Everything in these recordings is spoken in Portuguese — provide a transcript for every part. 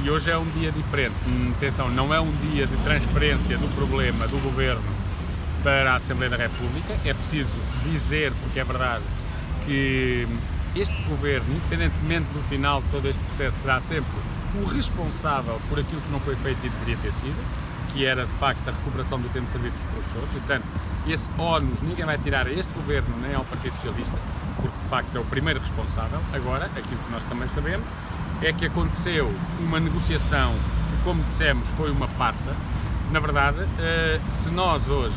e hoje é um dia diferente. Atenção, não é um dia de transferência do problema do Governo para a Assembleia da República. É preciso dizer, porque é verdade, que este Governo, independentemente do final de todo este processo, será sempre o responsável por aquilo que não foi feito e deveria ter sido, que era de facto a recuperação do tempo de serviço dos professores. E, portanto, esse ónus ninguém vai tirar a este Governo nem ao Partido Socialista, porque de facto é o primeiro responsável. Agora, aquilo que nós também sabemos é que aconteceu uma negociação que, como dissemos, foi uma farsa. Na verdade, se nós hoje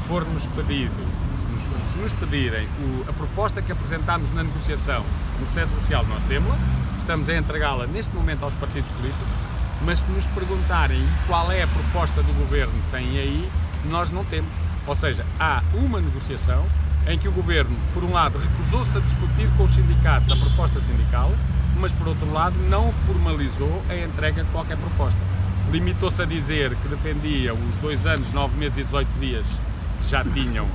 formos pedido, se nos pedirem a proposta que apresentámos na negociação, no processo social, nós temos-la, estamos a entregá-la neste momento aos partidos políticos, mas se nos perguntarem qual é a proposta do Governo que tem aí, nós não temos. Ou seja, há uma negociação em que o Governo, por um lado, recusou-se a discutir com os sindicatos a proposta sindical, mas por outro lado não formalizou a entrega de qualquer proposta. Limitou-se a dizer que defendia os 2 anos, 9 meses e 18 dias que já tinham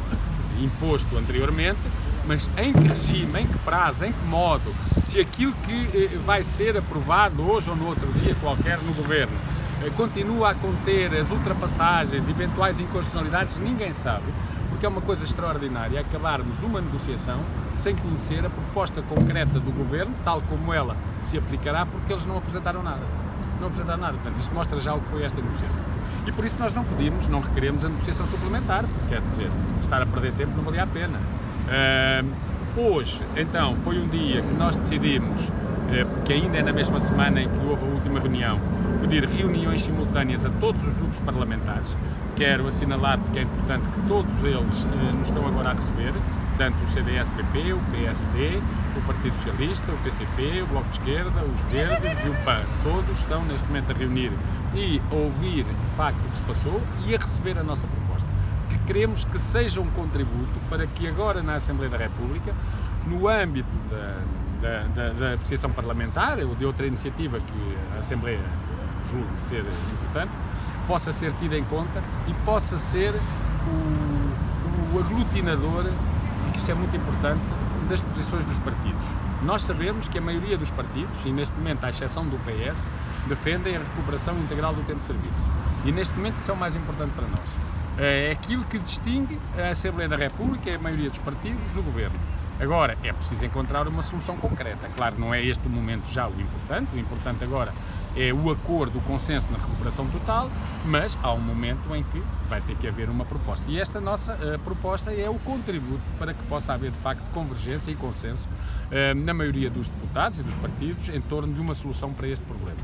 imposto anteriormente, mas em que regime, em que prazo, em que modo, se aquilo que vai ser aprovado hoje ou no outro dia qualquer no Governo continua a conter as ultrapassagens, eventuais inconstitucionalidades, ninguém sabe, porque é uma coisa extraordinária acabarmos uma negociação sem conhecer a proposta concreta do Governo, tal como ela se aplicará, porque eles não apresentaram nada. Não apresentaram nada, portanto, isto mostra já o que foi esta negociação. E por isso nós não pedimos, não requeremos a negociação suplementar, porque quer dizer, estar a perder tempo não valia a pena. Hoje, então, foi um dia que nós decidimos, porque ainda é na mesma semana em que houve a última reunião, pedir reuniões simultâneas a todos os grupos parlamentares. Quero assinalar, porque é importante, que todos eles nos estão agora a receber, tanto o CDS-PP, o PSD, o Partido Socialista, o PCP, o Bloco de Esquerda, os Verdes e o PAN. Todos estão neste momento a reunir e a ouvir de facto o que se passou e a receber a nossa proposta, que queremos que seja um contributo para que agora na Assembleia da República, no âmbito da apreciação parlamentar ou de outra iniciativa que a Assembleia julgue ser importante, possa ser tida em conta e possa ser o aglutinador, e que isso é muito importante, das posições dos partidos. Nós sabemos que a maioria dos partidos, e neste momento à exceção do PS, defendem a recuperação integral do tempo de serviço. E neste momento isso é o mais importante para nós. É aquilo que distingue a Assembleia da República e a maioria dos partidos do Governo. Agora, é preciso encontrar uma solução concreta. Claro, não é este o momento já o importante agora é o acordo, o consenso na recuperação total, mas há um momento em que vai ter que haver uma proposta. E esta nossa proposta é o contributo para que possa haver, de facto, convergência e consenso na maioria dos deputados e dos partidos em torno de uma solução para este problema.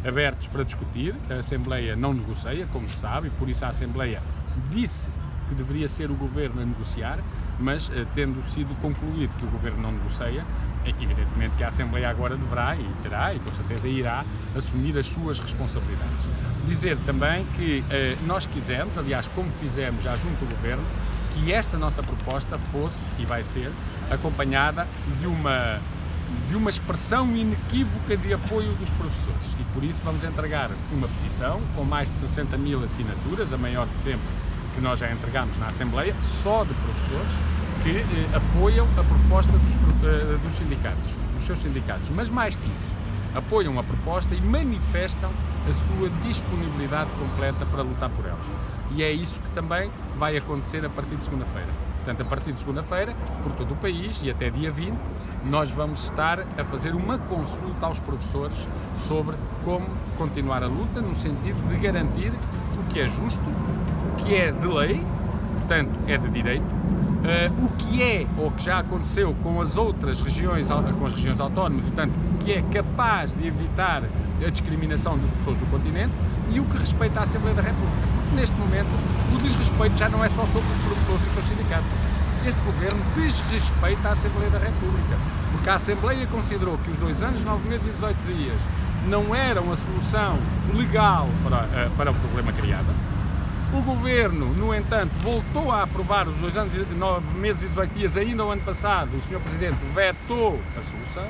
Abertos para discutir, a Assembleia não negocia, como se sabe, e por isso a Assembleia disse que deveria ser o Governo a negociar, mas tendo sido concluído que o Governo não negocia, evidentemente que a Assembleia agora deverá e terá, e com certeza irá, assumir as suas responsabilidades. Dizer também que nós quisemos, aliás, como fizemos já junto do Governo, que esta nossa proposta fosse, e vai ser, acompanhada de uma expressão inequívoca de apoio dos professores. E por isso vamos entregar uma petição com mais de 60 mil assinaturas, a maior de sempre que nós já entregámos na Assembleia, só de professores, que apoiam a proposta dos sindicatos, dos seus sindicatos, mas mais que isso, apoiam a proposta e manifestam a sua disponibilidade completa para lutar por ela. E é isso que também vai acontecer a partir de segunda-feira. Portanto, a partir de segunda-feira, por todo o país e até dia 20, nós vamos estar a fazer uma consulta aos professores sobre como continuar a luta, no sentido de garantir o que é justo, o que é de lei, portanto, é de direito, o que é, ou que já aconteceu com as outras regiões, com as regiões autónomas, e portanto, o que é capaz de evitar a discriminação dos professores do continente e o que respeita à Assembleia da República. Porque neste momento o desrespeito já não é só sobre os professores e os seus sindicatos. Este Governo desrespeita a Assembleia da República, porque a Assembleia considerou que os 2 anos, 9 meses e 18 dias não eram a solução legal para o problema criado. O Governo, no entanto, voltou a aprovar os 2 anos, 9 meses e 18 dias ainda o ano passado. O Sr. Presidente vetou a solução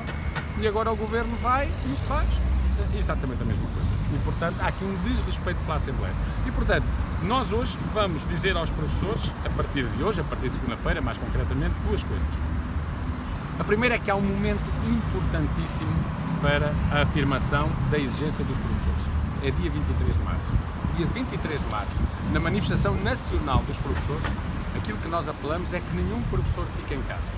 e agora o Governo vai e o que faz? Exatamente a mesma coisa. E, portanto, há aqui um desrespeito pela Assembleia. E, portanto, nós hoje vamos dizer aos professores, a partir de hoje, a partir de segunda-feira, mais concretamente, 2 coisas. A primeira é que há um momento importantíssimo para a afirmação da exigência dos professores. É dia 23 de março. Dia 23 de março, na manifestação nacional dos professores, aquilo que nós apelamos é que nenhum professor fique em casa.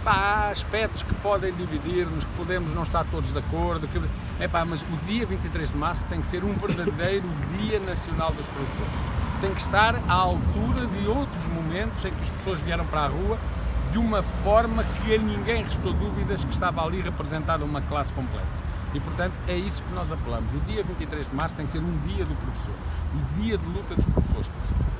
Há aspectos que podem dividir-nos, que podemos não estar todos de acordo, mas o dia 23 de março tem que ser um verdadeiro Dia Nacional dos Professores. Tem que estar à altura de outros momentos em que as pessoas vieram para a rua de uma forma que a ninguém restou dúvidas que estava ali representada uma classe completa. E, portanto, é isso que nós apelamos. O dia 23 de março tem que ser um dia do professor, o dia de luta dos professores.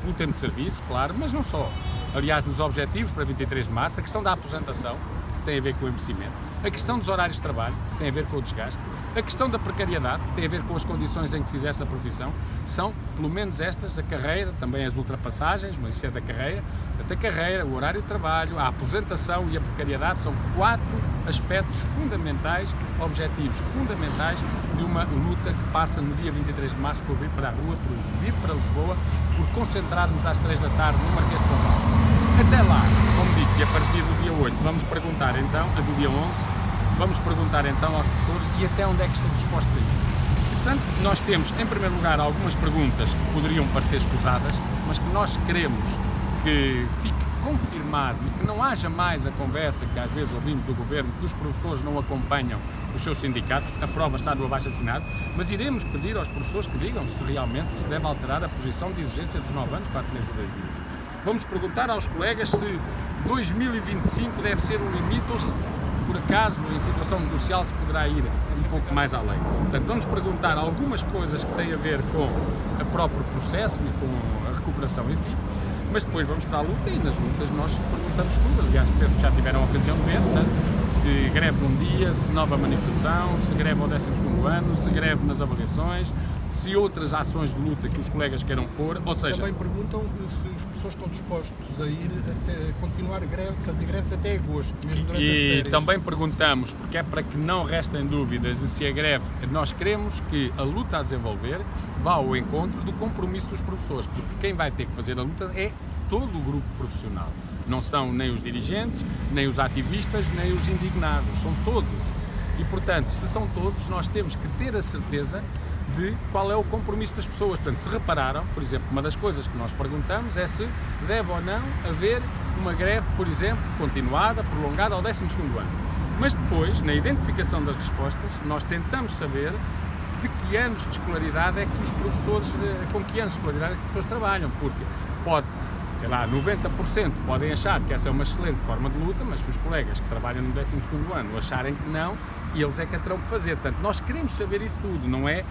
Pelo tempo de serviço, claro, mas não só. Aliás, nos objetivos para 23 de março, a questão da aposentação, que tem a ver com o envelhecimento, a questão dos horários de trabalho, que tem a ver com o desgaste, a questão da precariedade, que tem a ver com as condições em que se exerce a profissão, são, pelo menos estas, a carreira, também as ultrapassagens, mas isso é da carreira, a carreira, o horário de trabalho, a aposentação e a precariedade são 4 aspectos fundamentais, objetivos fundamentais de uma luta que passa no dia 23 de março por vir para a rua, por vir para Lisboa, por concentrarmos às 3 da tarde no Marquês de Pombal. Até lá, como disse, a partir do dia 8, vamos perguntar então, do dia 11, vamos perguntar então aos professores e até onde é que estão dispostos a ir. Portanto, nós temos, em primeiro lugar, algumas perguntas que poderiam parecer escusadas, mas que nós queremos que fique confirmado e que não haja mais a conversa que às vezes ouvimos do Governo, que os professores não acompanham os seus sindicatos, a prova está no abaixo-assinado, mas iremos pedir aos professores que digam se realmente se deve alterar a posição de exigência dos 9 anos, 4 meses e 2 dias. Vamos perguntar aos colegas se 2025 deve ser um limite ou se, por acaso, em situação negocial, se poderá ir um pouco mais além. Portanto, vamos perguntar algumas coisas que têm a ver com o próprio processo e com a recuperação em si, mas depois vamos para a luta e nas lutas nós perguntamos tudo. Aliás, penso que já tiveram a ocasião de ver, se greve num dia, se nova manifestação, se greve ao 12º ano, se greve nas avaliações, se outras ações de luta que os colegas queiram pôr, ou seja... Também perguntam se os professores estão dispostos a ir até continuar a fazer greves até agosto, mesmo durante as férias. E também perguntamos, porque é para que não restem dúvidas de se a greve, nós queremos que a luta a desenvolver vá ao encontro do compromisso dos professores, porque quem vai ter que fazer a luta é todo o grupo profissional. Não são nem os dirigentes, nem os ativistas, nem os indignados, são todos. E, portanto, se são todos, nós temos que ter a certeza de qual é o compromisso das pessoas. Portanto, se repararam, por exemplo, uma das coisas que nós perguntamos é se deve ou não haver uma greve, por exemplo, continuada, prolongada ao 12º ano. Mas depois, na identificação das respostas, nós tentamos saber de que anos de escolaridade é que os professores, com que anos de escolaridade é que os professores trabalham, porque pode, sei lá, 90% podem achar que essa é uma excelente forma de luta, mas se os colegas que trabalham no 12º ano acharem que não, eles é que a terão que fazer. Portanto, nós queremos saber isso tudo, não é?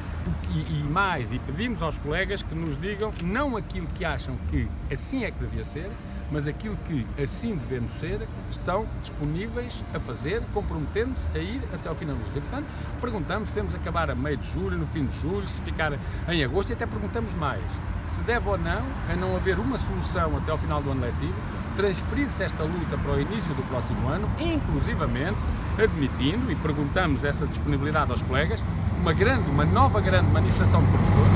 E pedimos aos colegas que nos digam não aquilo que acham que assim é que devia ser, mas aquilo que assim devemos ser, estão disponíveis a fazer, comprometendo-se a ir até ao fim da luta. E, portanto, perguntamos se devemos acabar a meio de julho, no fim de julho, se ficar em agosto, e até perguntamos mais, se deve ou não, a não haver uma solução até ao final do ano letivo, transferir-se esta luta para o início do próximo ano, inclusivamente admitindo, e perguntamos essa disponibilidade aos colegas, uma nova grande manifestação de professores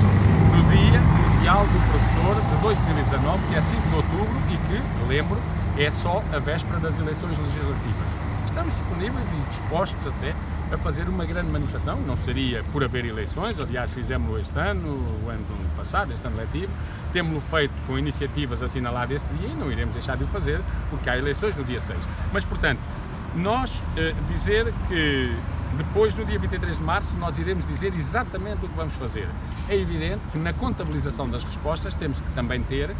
no Dia Mundial do Professor de 2019, que é 5 de outubro e que, lembro, é só a véspera das eleições legislativas. Estamos disponíveis e dispostos até a fazer uma grande manifestação, não seria por haver eleições, aliás fizemos-lo este ano, o ano passado, este ano letivo, temos-lo feito com iniciativas assinaladas esse dia e não iremos deixar de o fazer porque há eleições no dia 6. Mas, portanto, nós dizer que depois, no dia 23 de março, nós iremos dizer exatamente o que vamos fazer. É evidente que na contabilização das respostas temos que também ter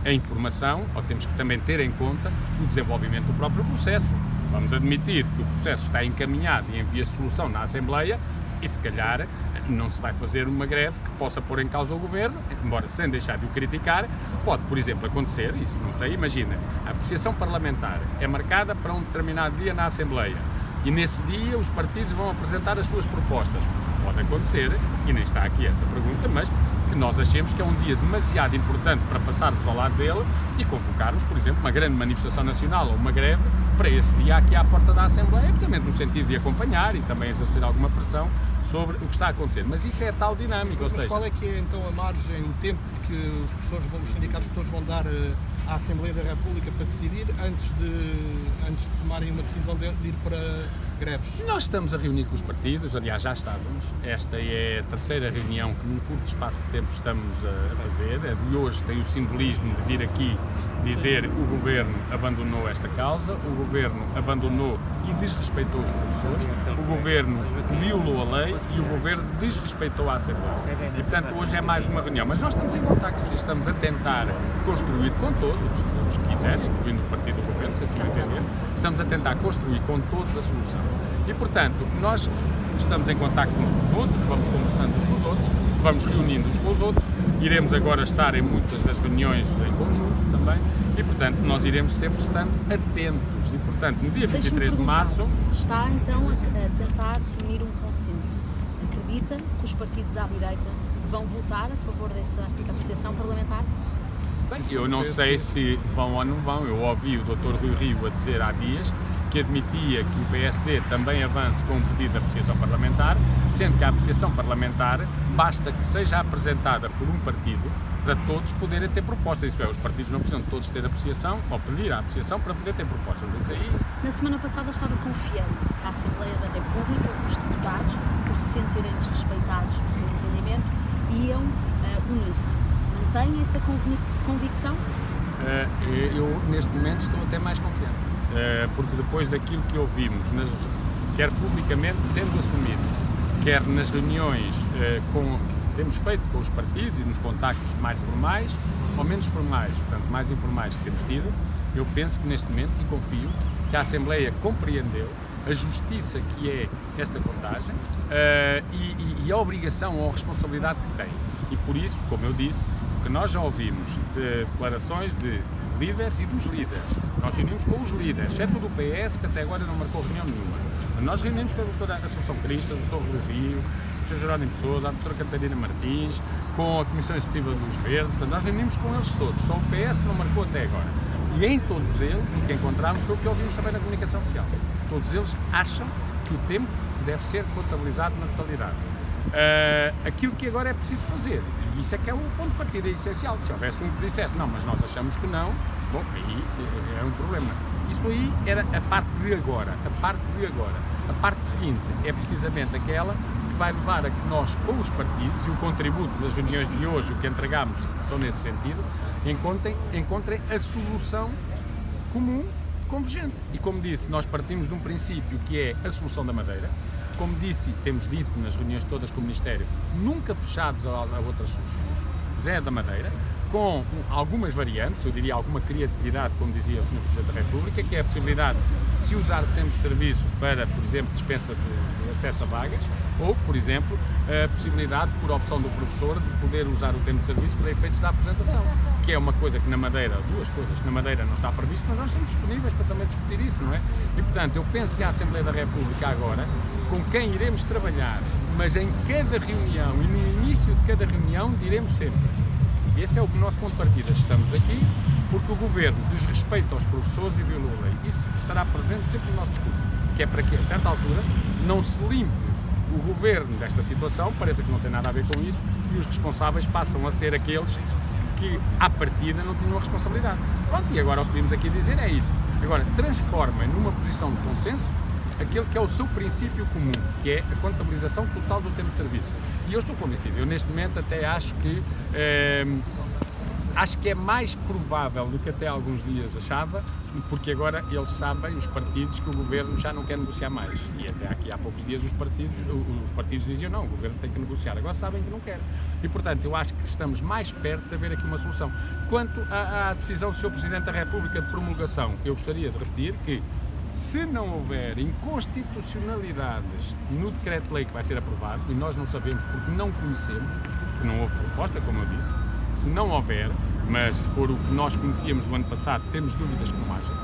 a informação, ou temos que também ter em conta o desenvolvimento do próprio processo. Vamos admitir que o processo está encaminhado e envia solução na Assembleia e, se calhar, não se vai fazer uma greve que possa pôr em causa o Governo, embora sem deixar de o criticar. Pode, por exemplo, acontecer, isso não sei, imagina, a apreciação parlamentar é marcada para um determinado dia na Assembleia e nesse dia os partidos vão apresentar as suas propostas. Pode acontecer, e nem está aqui essa pergunta, mas que nós achemos que é um dia demasiado importante para passarmos ao lado dele e convocarmos, por exemplo, uma grande manifestação nacional ou uma greve para esse dia aqui à porta da Assembleia, precisamente no sentido de acompanhar e também exercer alguma pressão sobre o que está a acontecer. Mas isso é a tal dinâmica, ou Mas seja... qual é que é então a margem, o tempo que os sindicatos de professores vão dar à Assembleia da República para decidir antes de tomarem uma decisão de ir para greves? Nós estamos a reunir com os partidos, aliás já estávamos, esta é a terceira reunião que num curto espaço de tempo estamos a fazer, a de hoje tem o simbolismo de vir aqui dizer o Governo abandonou esta causa, o Governo abandonou e desrespeitou os professores, o Governo violou a lei e o Governo desrespeitou a Assembleia. E portanto hoje é mais uma reunião, mas nós estamos em contacto e estamos a tentar construir com todos os que quiserem, incluindo o partido do Governo, se assim o entender, estamos a tentar construir com todos a solução. E, portanto, nós estamos em contacto uns com os outros, vamos conversando uns com os outros, vamos reunindo uns com os outros, iremos agora estar em muitas das reuniões em conjunto também, e, portanto, nós iremos sempre estando atentos. E, portanto, no dia 23 de março... Está, então, a tentar reunir um consenso. Acredita que os partidos à direita vão votar a favor dessa apreciação parlamentar? Bem, eu não sei se vão ou não vão. Eu ouvi o Dr. Rui Rio a dizer há dias que admitia que o PSD também avance com um pedido de apreciação parlamentar, sendo que a apreciação parlamentar basta que seja apresentada por um partido para todos poderem ter propostas. Isso é, os partidos não precisam de todos ter apreciação ou pedir a apreciação para poder ter propostas. Isso aí... Na semana passada estava confiante que a Assembleia da República, os deputados, por se sentirem desrespeitados no seu entendimento, iam unir-se. Mantém essa convicção? Eu, neste momento, estou até mais confiante, porque depois daquilo que ouvimos, quer publicamente sendo assumido, quer nas reuniões que temos feito com os partidos e nos contactos mais formais ou menos formais, portanto, mais informais que temos tido, eu penso que neste momento, e confio, que a Assembleia compreendeu a justiça que é esta contagem e a obrigação ou a responsabilidade que tem. E por isso, como eu disse, que nós já ouvimos de declarações de líderes e dos líderes. Nós reunimos com os líderes, exceto do PS, que até agora não marcou reunião nenhuma. Nós reunimos com a doutora Assunção Cristas, o Dr. Rui Rio, o Sr. Jerónimo de Sousa, a doutora Catarina Martins, com a Comissão Executiva dos Verdes. Portanto, nós reunimos com eles todos, só o PS não marcou até agora. E em todos eles, o que encontramos foi o que ouvimos também na comunicação social. Todos eles acham que o tempo deve ser contabilizado na totalidade. Aquilo que agora é preciso fazer, e isso é que é o ponto de partida essencial. Se houvesse um que dissesse, não, mas nós achamos que não, bom, aí é um problema. Isso aí era a parte de agora. A parte seguinte é precisamente aquela que vai levar a que nós, com os partidos, e o contributo das reuniões de hoje, o que entregamos são nesse sentido, encontrem a solução comum, convergente. E como disse, nós partimos de um princípio que é a solução da Madeira. Como disse, temos dito nas reuniões todas com o Ministério, nunca fechados a outras soluções, mas é a da Madeira, com algumas variantes, eu diria alguma criatividade, como dizia o Sr. Presidente da República, que é a possibilidade de se usar o tempo de serviço para, por exemplo, dispensa de acesso a vagas, ou, por exemplo, a possibilidade, por opção do professor, de poder usar o tempo de serviço para efeitos da aposentação, que é uma coisa que na Madeira, duas coisas que na Madeira não está previsto, mas nós estamos disponíveis para também discutir isso, não é? E, portanto, eu penso que a Assembleia da República agora, com quem iremos trabalhar, mas em cada reunião e no início de cada reunião, diremos sempre: esse é o nosso ponto de partida. Estamos aqui porque o Governo desrespeita os professores e viola a lei. Isso estará presente sempre no nosso discurso, que é para que, a certa altura, não se limpe o Governo desta situação, pareça que não tem nada a ver com isso, e os responsáveis passam a ser aqueles que, à partida, não tinham a responsabilidade. Pronto, e agora o que vimos aqui dizer é isso. Agora, transformem numa posição de consenso aquele que é o seu princípio comum, que é a contabilização total do tempo de serviço. E eu estou convencido, eu neste momento até acho que é mais provável do que até há alguns dias achava, porque agora eles sabem, os partidos, que o Governo já não quer negociar mais. E até aqui há poucos dias os partidos diziam não, o Governo tem que negociar, agora sabem que não quer. E portanto eu acho que estamos mais perto de haver aqui uma solução. Quanto à decisão do Sr. Presidente da República de promulgação, eu gostaria de repetir que, se não houver inconstitucionalidades no decreto-lei que vai ser aprovado, e nós não sabemos porque não conhecemos, porque não houve proposta, como eu disse, se não houver, mas se for o que nós conhecíamos do ano passado, temos dúvidas que não haja,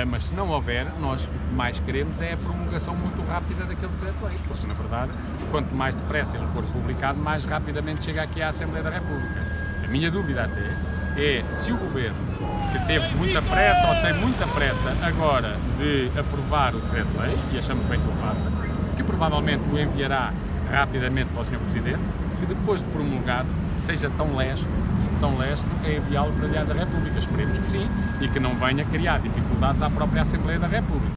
mas se não houver, nós o que mais queremos é a promulgação muito rápida daquele decreto-lei, porque na verdade, quanto mais depressa ele for publicado, mais rapidamente chega aqui à Assembleia da República. A minha dúvida até é se o Governo, que teve muita pressa ou tem muita pressa agora de aprovar o decreto-lei, e achamos bem que o faça, que provavelmente o enviará rapidamente para o Sr. Presidente, que depois de promulgado seja tão lesto em enviá-lo para a Diário da República. Esperemos que sim, e que não venha criar dificuldades à própria Assembleia da República.